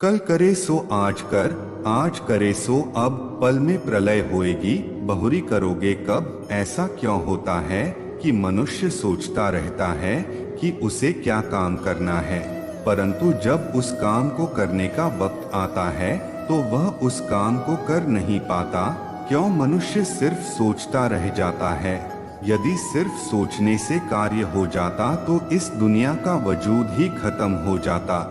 कल करे सो आज कर, आज करे सो अब, पल में प्रलय होएगी, बहुरी करोगे कब। ऐसा क्यों होता है कि मनुष्य सोचता रहता है कि उसे क्या काम करना है, परंतु जब उस काम को करने का वक्त आता है तो वह उस काम को कर नहीं पाता। क्यों मनुष्य सिर्फ सोचता रह जाता है? यदि सिर्फ सोचने से कार्य हो जाता तो इस दुनिया का वजूद ही खत्म हो जाता।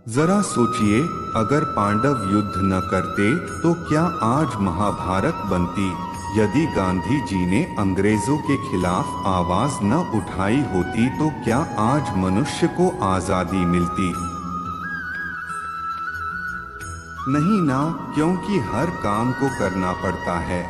जरा सोचिए, अगर पांडव युद्ध न करते तो क्या आज महाभारत बनती? यदि गांधी जी ने अंग्रेजों के खिलाफ आवाज न उठाई होती तो क्या आज मनुष्य को आजादी मिलती? नहीं ना, क्योंकि हर काम को करना पड़ता है,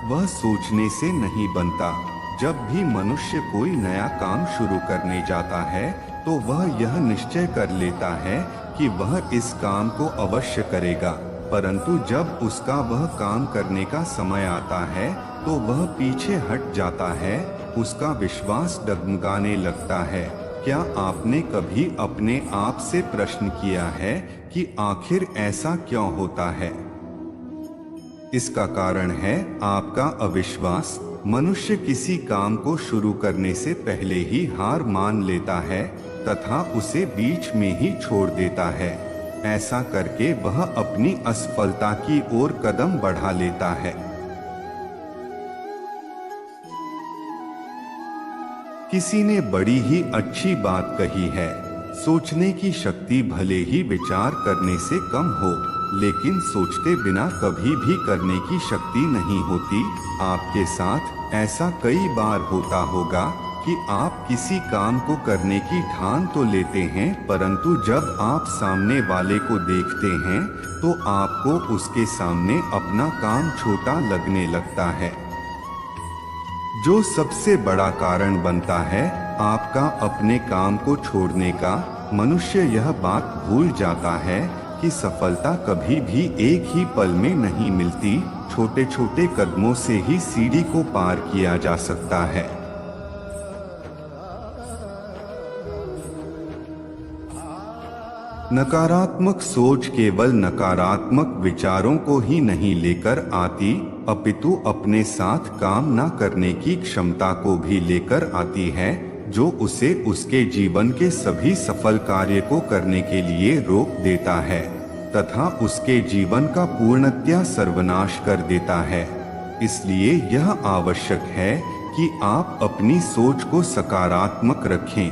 वह सोचने से नहीं बनता। जब भी मनुष्य कोई नया काम शुरू करने जाता है तो वह यह निश्चय कर लेता है कि वह इस काम को अवश्य करेगा, परंतु जब उसका वह काम करने का समय आता है तो वह पीछे हट जाता है, उसका विश्वास डगमगाने लगता है। क्या आपने कभी अपने आप से प्रश्न किया है कि आखिर ऐसा क्यों होता है? इसका कारण है आपका अविश्वास। मनुष्य किसी काम को शुरू करने से पहले ही हार मान लेता है तथा उसे बीच में ही छोड़ देता है। ऐसा करके वह अपनी असफलता की ओर कदम बढ़ा लेता है। किसी ने बड़ी ही अच्छी बात कही है, सोचने की शक्ति भले ही विचार करने से कम हो, लेकिन सोचते बिना कभी भी करने की शक्ति नहीं होती। आपके साथ ऐसा कई बार होता होगा कि आप किसी काम को करने की ठान तो लेते हैं, परंतु जब आप सामने वाले को देखते हैं तो आपको उसके सामने अपना काम छोटा लगने लगता है, जो सबसे बड़ा कारण बनता है आपका अपने काम को छोड़ने का। मनुष्य यह बात भूल जाता है कि सफलता कभी भी एक ही पल में नहीं मिलती, छोटे छोटे कदमों से ही सीढ़ी को पार किया जा सकता है। नकारात्मक सोच केवल नकारात्मक विचारों को ही नहीं लेकर आती, अपितु अपने साथ काम न करने की क्षमता को भी लेकर आती है, जो उसे उसके जीवन के सभी सफल कार्य को करने के लिए रोक देता है तथा उसके जीवन का पूर्णतया सर्वनाश कर देता है। इसलिए यह आवश्यक है कि आप अपनी सोच को सकारात्मक रखें।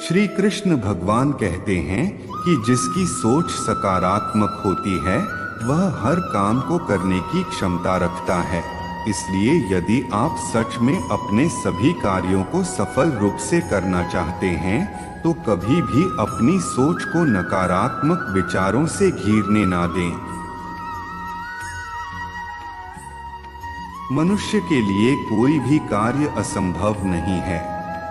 श्री कृष्ण भगवान कहते हैं कि जिसकी सोच सकारात्मक होती है वह हर काम को करने की क्षमता रखता है। इसलिए यदि आप सच में अपने सभी कार्यों को सफल रूप से करना चाहते हैं तो कभी भी अपनी सोच को नकारात्मक विचारों से घिरने ना दें। मनुष्य के लिए कोई भी कार्य असंभव नहीं है।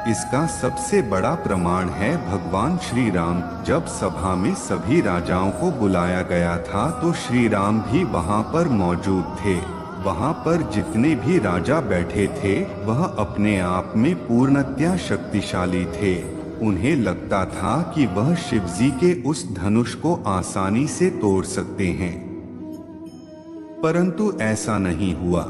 इसका सबसे बड़ा प्रमाण है भगवान श्री राम। जब सभा में सभी राजाओं को बुलाया गया था तो श्री राम भी वहां पर मौजूद थे। वहां पर जितने भी राजा बैठे थे वह अपने आप में पूर्णतया शक्तिशाली थे। उन्हें लगता था कि वह शिवजी के उस धनुष को आसानी से तोड़ सकते हैं, परंतु ऐसा नहीं हुआ।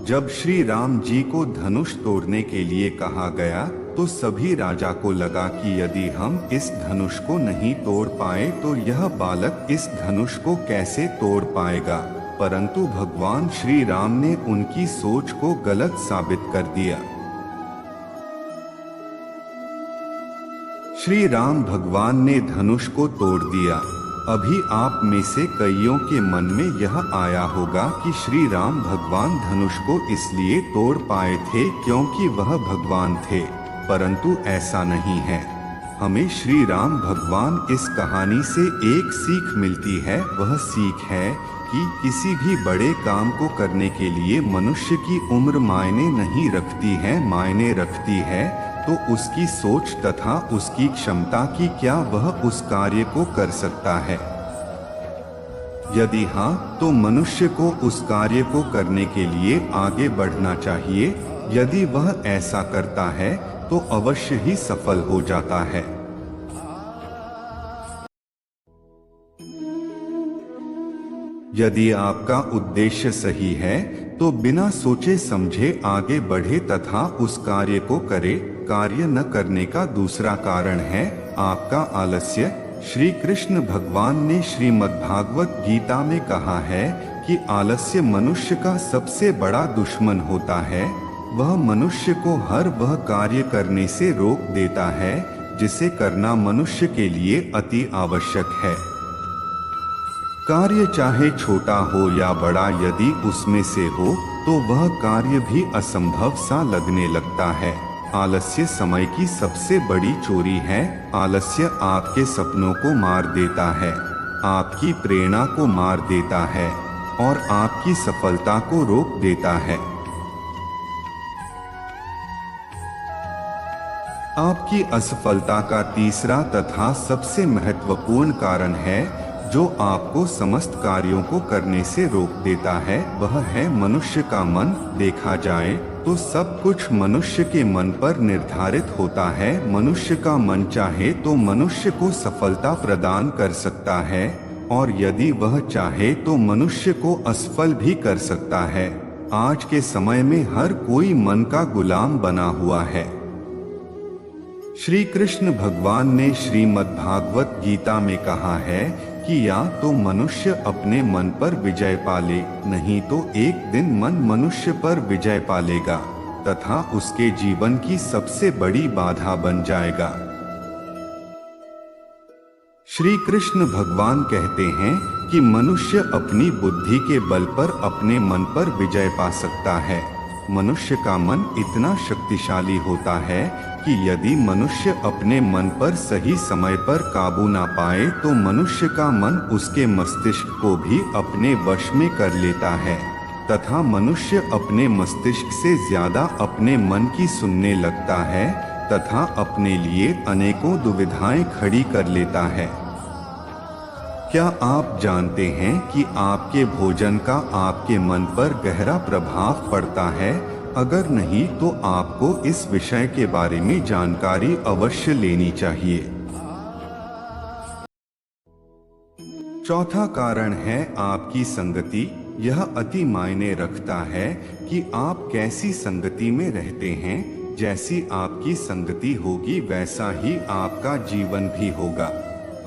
जब श्री राम जी को धनुष तोड़ने के लिए कहा गया तो सभी राजा को लगा कि यदि हम इस धनुष को नहीं तोड़ पाए तो यह बालक इस धनुष को कैसे तोड़ पाएगा, परंतु भगवान श्री राम ने उनकी सोच को गलत साबित कर दिया। श्री राम भगवान ने धनुष को तोड़ दिया। अभी आप में से कईयों के मन में यह आया होगा कि श्री राम भगवान धनुष को इसलिए तोड़ पाए थे क्योंकि वह भगवान थे, परंतु ऐसा नहीं है। हमें श्री राम भगवान इस कहानी से एक सीख मिलती है। वह सीख है कि किसी भी बड़े काम को करने के लिए मनुष्य की उम्र मायने नहीं रखती है, मायने रखती है तो उसकी सोच तथा उसकी क्षमता की क्या वह उस कार्य को कर सकता है। यदि हाँ तो मनुष्य को उस कार्य को करने के लिए आगे बढ़ना चाहिए। यदि वह ऐसा करता है तो अवश्य ही सफल हो जाता है। यदि आपका उद्देश्य सही है तो बिना सोचे समझे आगे बढ़े तथा उस कार्य को करे। कार्य न करने का दूसरा कारण है आपका आलस्य। श्री कृष्ण भगवान ने श्रीमद्भागवत गीता में कहा है कि आलस्य मनुष्य का सबसे बड़ा दुश्मन होता है। वह मनुष्य को हर वह कार्य करने से रोक देता है जिसे करना मनुष्य के लिए अति आवश्यक है। कार्य चाहे छोटा हो या बड़ा, यदि उसमें से हो तो वह कार्य भी असंभव सा लगने लगता है। आलस्य समय की सबसे बड़ी चोरी है। आलस्य आपके सपनों को मार देता है, आपकी प्रेरणा को मार देता है और आपकी सफलता को रोक देता है। आपकी असफलता का तीसरा तथा सबसे महत्वपूर्ण कारण है जो आपको समस्त कार्यों को करने से रोक देता है, वह है मनुष्य का मन। देखा जाए तो सब कुछ मनुष्य के मन पर निर्धारित होता है। मनुष्य का मन चाहे तो मनुष्य को सफलता प्रदान कर सकता है और यदि वह चाहे तो मनुष्य को असफल भी कर सकता है। आज के समय में हर कोई मन का गुलाम बना हुआ है। श्री कृष्ण भगवान ने श्रीमद्भागवत गीता में कहा है कि या तो मनुष्य अपने मन पर विजय पाले, नहीं तो एक दिन मन मनुष्य पर विजय पालेगा तथा उसके जीवन की सबसे बड़ी बाधा बन जाएगा। श्री कृष्ण भगवान कहते हैं कि मनुष्य अपनी बुद्धि के बल पर अपने मन पर विजय पा सकता है। मनुष्य का मन इतना शक्तिशाली होता है कि यदि मनुष्य अपने मन पर सही समय पर काबू ना पाए तो मनुष्य का मन उसके मस्तिष्क को भी अपने वश में कर लेता है तथा मनुष्य अपने मस्तिष्क से ज्यादा अपने मन की सुनने लगता है तथा अपने लिए अनेकों दुविधाएं खड़ी कर लेता है। क्या आप जानते हैं कि आपके भोजन का आपके मन पर गहरा प्रभाव पड़ता है? अगर नहीं तो आपको इस विषय के बारे में जानकारी अवश्य लेनी चाहिए। चौथा कारण है आपकी संगति। यह अति मायने रखता है कि आप कैसी संगति में रहते हैं। जैसी आपकी संगति होगी वैसा ही आपका जीवन भी होगा।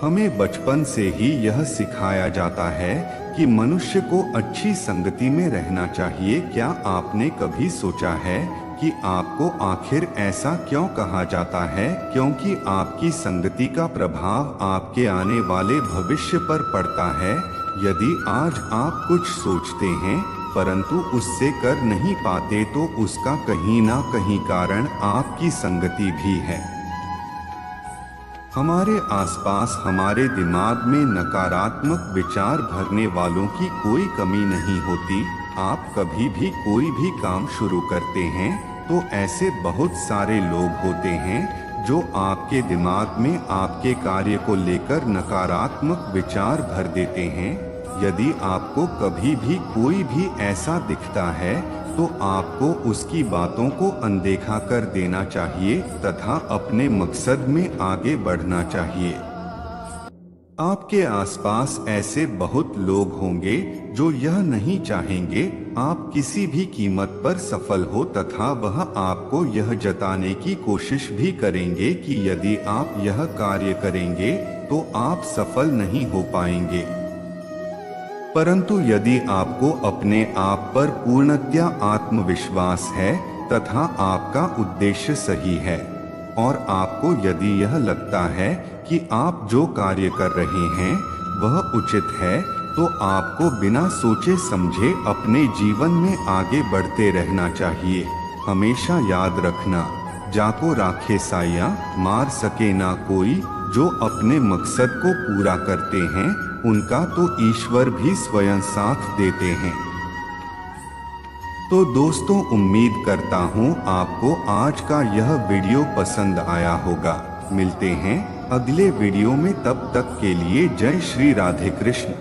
हमें बचपन से ही यह सिखाया जाता है कि मनुष्य को अच्छी संगति में रहना चाहिए। क्या आपने कभी सोचा है कि आपको आखिर ऐसा क्यों कहा जाता है? क्योंकि आपकी संगति का प्रभाव आपके आने वाले भविष्य पर पड़ता है। यदि आज आप कुछ सोचते हैं परंतु उससे कर नहीं पाते तो उसका कहीं ना कहीं कारण आपकी संगति भी है। हमारे आसपास हमारे दिमाग में नकारात्मक विचार भरने वालों की कोई कमी नहीं होती। आप कभी भी कोई भी काम शुरू करते हैं तो ऐसे बहुत सारे लोग होते हैं जो आपके दिमाग में आपके कार्य को लेकर नकारात्मक विचार भर देते हैं। यदि आपको कभी भी कोई भी ऐसा दिखता है तो आपको उसकी बातों को अनदेखा कर देना चाहिए तथा अपने मकसद में आगे बढ़ना चाहिए। आपके आसपास ऐसे बहुत लोग होंगे जो यह नहीं चाहेंगे आप किसी भी कीमत पर सफल हो तथा वह आपको यह जताने की कोशिश भी करेंगे कि यदि आप यह कार्य करेंगे तो आप सफल नहीं हो पाएंगे। परंतु यदि आपको अपने आप पर पूर्णतया आत्मविश्वास है तथा आपका उद्देश्य सही है और आपको यदि यह लगता है कि आप जो कार्य कर रहे हैं वह उचित है तो आपको बिना सोचे समझे अपने जीवन में आगे बढ़ते रहना चाहिए। हमेशा याद रखना, जाको राखे साया मार सके ना कोई। जो अपने मकसद को पूरा करते हैं उनका तो ईश्वर भी स्वयं साथ देते हैं। तो दोस्तों, उम्मीद करता हूँ आपको आज का यह वीडियो पसंद आया होगा। मिलते हैं अगले वीडियो में, तब तक के लिए जय श्री राधे कृष्ण।